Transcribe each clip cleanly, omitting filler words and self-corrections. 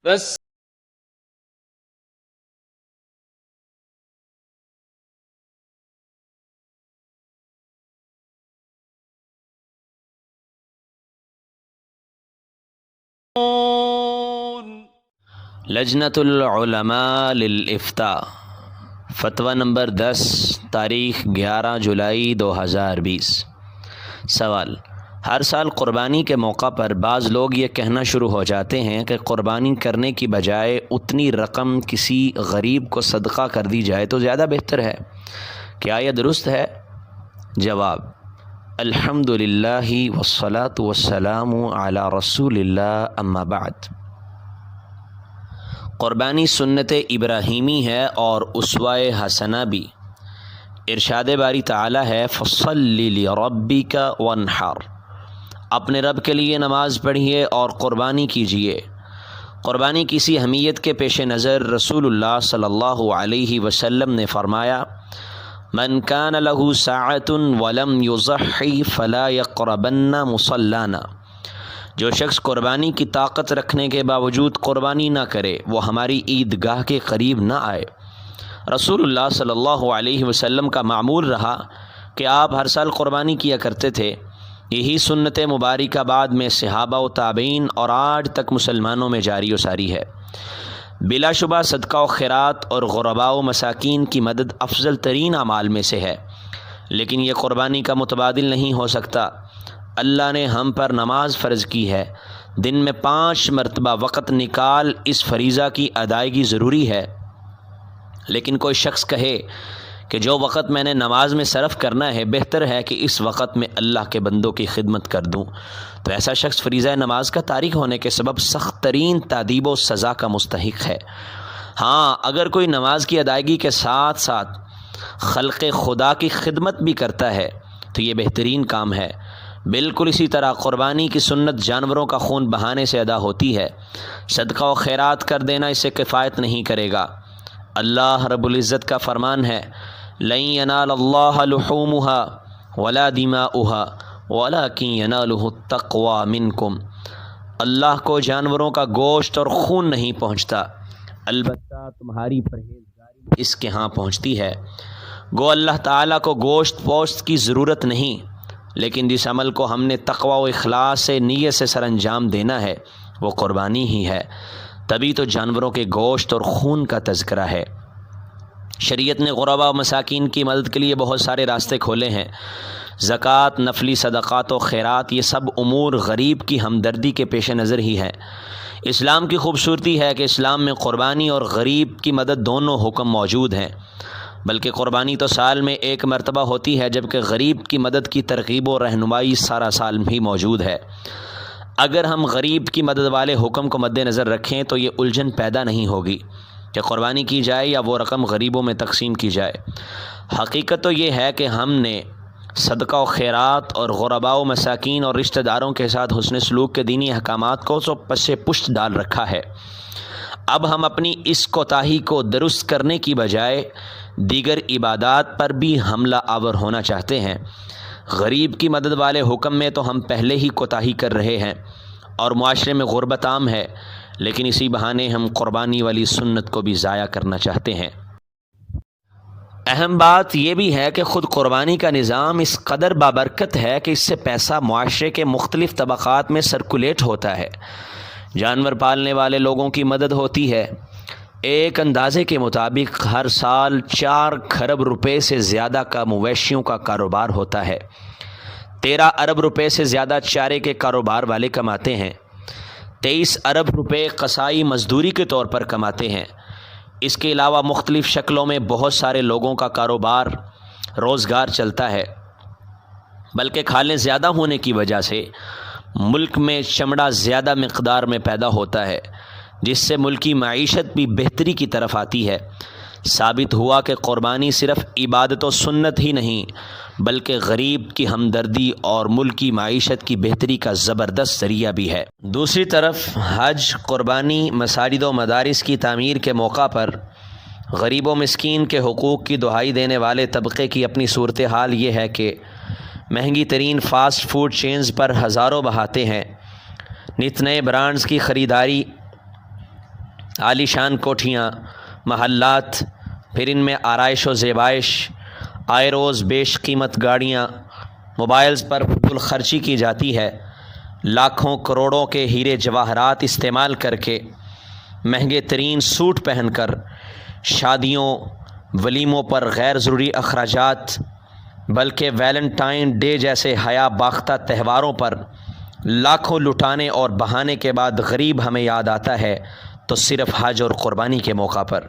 بس لجنۃ العلماء للافتاء فتویٰ نمبر 10 تاریخ 11 جولائی 2020۔ سوال: ہر سال قربانی کے موقع پر بعض لوگ یہ کہنا شروع ہو جاتے ہیں کہ قربانی کرنے کی بجائے اتنی رقم کسی غریب کو صدقہ کر دی جائے تو زیادہ بہتر ہے، کیا یہ درست ہے؟ جواب: الحمد للہ والصلاۃ والسلام علی رسول اللہ، اما بعد۔ قربانی سنت ابراہیمی ہے اور اسوہ حسنہ بھی۔ ارشاد باری تعالی ہے: فصل لربک وانحر، اپنے رب کے لیے نماز پڑھیے اور قربانی کیجیے۔ قربانی کسی اہمیت کے پیش نظر رسول اللہ صلی اللہ علیہ وسلم نے فرمایا: من کان لہ ساعۃ ولم یضحی فلا یقربن مصلانا، جو شخص قربانی کی طاقت رکھنے کے باوجود قربانی نہ کرے وہ ہماری عیدگاہ کے قریب نہ آئے۔ رسول اللہ صلی اللہ علیہ وسلم کا معمول رہا کہ آپ ہر سال قربانی کیا کرتے تھے۔ یہی سنت مبارکہ بعد میں صحابہ و تابعین اور آج تک مسلمانوں میں جاری و ساری ہے۔ بلا شبہ صدقہ و خیرات اور غرباء و مساکین کی مدد افضل ترین اعمال میں سے ہے، لیکن یہ قربانی کا متبادل نہیں ہو سکتا۔ اللہ نے ہم پر نماز فرض کی ہے، دن میں 5 مرتبہ وقت نکال اس فریضہ کی ادائیگی ضروری ہے، لیکن کوئی شخص کہے کہ جو وقت میں نے نماز میں صرف کرنا ہے بہتر ہے کہ اس وقت میں اللہ کے بندوں کی خدمت کر دوں، تو ایسا شخص فریضہ نماز کا تارک ہونے کے سبب سخت ترین تادیب و سزا کا مستحق ہے۔ ہاں، اگر کوئی نماز کی ادائیگی کے ساتھ ساتھ خلق خدا کی خدمت بھی کرتا ہے تو یہ بہترین کام ہے۔ بالکل اسی طرح قربانی کی سنت جانوروں کا خون بہانے سے ادا ہوتی ہے۔ صدقہ و خیرات کر دینا اس سے کفایت نہیں کرے گا۔ اللہ رب العزت کا فرمان ہے: لن ینال اللہ لحومها ولا دماؤها ولکن ینالہ التقوی منکم، اللہ کو جانوروں کا گوشت اور خون نہیں پہنچتا، البتہ تمہاری پرہیزگاری اس کے ہاں پہنچتی ہے۔ گو اللہ تعالیٰ کو گوشت پوشت کی ضرورت نہیں، لیکن جس عمل کو ہم نے تقوی و اخلاص سے نیت سے سر انجام دینا ہے وہ قربانی ہی ہے، تبھی تو جانوروں کے گوشت اور خون کا تذکرہ ہے۔ شریعت نے غرباء و مساکین کی مدد کے لیے بہت سارے راستے کھولے ہیں۔ زکوٰۃ، نفلی صدقات و خیرات، یہ سب امور غریب کی ہمدردی کے پیش نظر ہی ہیں۔ اسلام کی خوبصورتی ہے کہ اسلام میں قربانی اور غریب کی مدد دونوں حکم موجود ہیں، بلکہ قربانی تو سال میں 1 مرتبہ ہوتی ہے، جبکہ غریب کی مدد کی ترغیب و رہنمائی سارا سال بھی موجود ہے۔ اگر ہم غریب کی مدد والے حکم کو مد نظر رکھیں تو یہ الجھن پیدا نہیں ہوگی کہ قربانی کی جائے یا وہ رقم غریبوں میں تقسیم کی جائے۔ حقیقت تو یہ ہے کہ ہم نے صدقہ و خیرات اور غرباء و مساکین اور رشتہ داروں کے ساتھ حسن سلوک کے دینی احکامات کو تو پس پشت ڈال رکھا ہے۔ اب ہم اپنی اس کوتاہی کو درست کرنے کی بجائے دیگر عبادات پر بھی حملہ آور ہونا چاہتے ہیں۔ غریب کی مدد والے حکم میں تو ہم پہلے ہی کوتاہی کر رہے ہیں اور معاشرے میں غربت عام ہے، لیکن اسی بہانے ہم قربانی والی سنت کو بھی ضائع کرنا چاہتے ہیں۔ اہم بات یہ بھی ہے کہ خود قربانی کا نظام اس قدر بابرکت ہے کہ اس سے پیسہ معاشرے کے مختلف طبقات میں سرکولیٹ ہوتا ہے۔ جانور پالنے والے لوگوں کی مدد ہوتی ہے۔ ایک اندازے کے مطابق ہر سال 4 کھرب روپے سے زیادہ کا مویشیوں کا کاروبار ہوتا ہے۔ 13 ارب روپے سے زیادہ چارے کے کاروبار والے کماتے ہیں۔ 23 ارب روپے قصائی مزدوری کے طور پر کماتے ہیں۔ اس کے علاوہ مختلف شکلوں میں بہت سارے لوگوں کا کاروبار روزگار چلتا ہے، بلکہ کھالیں زیادہ ہونے کی وجہ سے ملک میں چمڑا زیادہ مقدار میں پیدا ہوتا ہے، جس سے ملکی معیشت بھی بہتری کی طرف آتی ہے۔ ثابت ہوا کہ قربانی صرف عبادت و سنت ہی نہیں بلکہ غریب کی ہمدردی اور ملکی معیشت کی بہتری کا زبردست ذریعہ بھی ہے۔ دوسری طرف حج، قربانی، مساجد و مدارس کی تعمیر کے موقع پر غریب و مسکین کے حقوق کی دہائی دینے والے طبقے کی اپنی صورتحال یہ ہے کہ مہنگی ترین فاسٹ فوڈ چینز پر ہزاروں بہاتے ہیں، نت نئے برانڈز کی خریداری عالی شان کوٹھیاں، محلات، پھر ان میں آرائش و زیبائش، آئے روز بیش قیمت گاڑیاں، موبائلز پر فضول خرچی کی جاتی ہے، لاکھوں کروڑوں کے ہیرے جواہرات استعمال کر کے، مہنگے ترین سوٹ پہن کر، شادیوں ولیموں پر غیر ضروری اخراجات، بلکہ ویلنٹائن ڈے جیسے حیا باختہ تہواروں پر لاکھوں لٹانے اور بہانے کے بعد غریب ہمیں یاد آتا ہے تو صرف حج اور قربانی کے موقع پر۔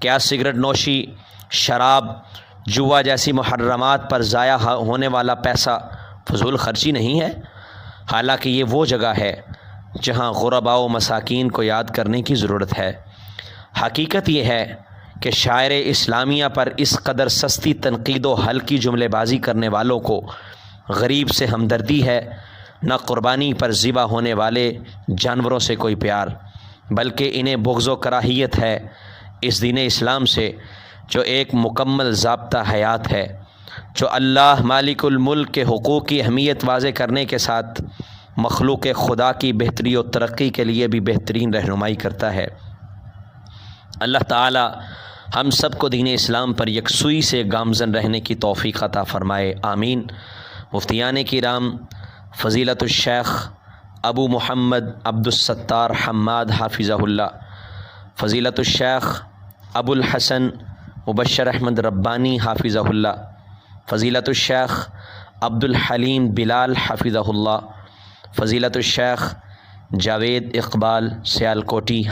کیا سگریٹ نوشی، شراب، جوا جیسی محرمات پر ضائع ہونے والا پیسہ فضول خرچی نہیں ہے؟ حالانکہ یہ وہ جگہ ہے جہاں غرباء و مساکین کو یاد کرنے کی ضرورت ہے۔ حقیقت یہ ہے کہ شاعر اسلامیہ پر اس قدر سستی تنقید و ہلکی جملے بازی کرنے والوں کو غریب سے ہمدردی ہے، نہ قربانی پر ذبح ہونے والے جانوروں سے کوئی پیار، بلکہ انہیں بغض و کراہیت ہے اس دین اسلام سے جو ایک مکمل ضابطہ حیات ہے، جو اللہ مالک الملک کے حقوق کی اہمیت واضح کرنے کے ساتھ مخلوق خدا کی بہتری و ترقی کے لیے بھی بہترین رہنمائی کرتا ہے۔ اللہ تعالی ہم سب کو دین اسلام پر یکسوئی سے گامزن رہنے کی توفیق عطا فرمائے، آمین۔ مفتیان کرام فضیلت الشیخ ابو محمد عبد الستار حماد حافظہ اللہ، فضیلت الشیخ ابو الحسن مبشر احمد ربانی حافظہ اللہ، فضیلت الشیخ عبد الحلیم بلال حافظہ اللہ، فضیلت الشیخ جاوید اقبال سیالکوٹی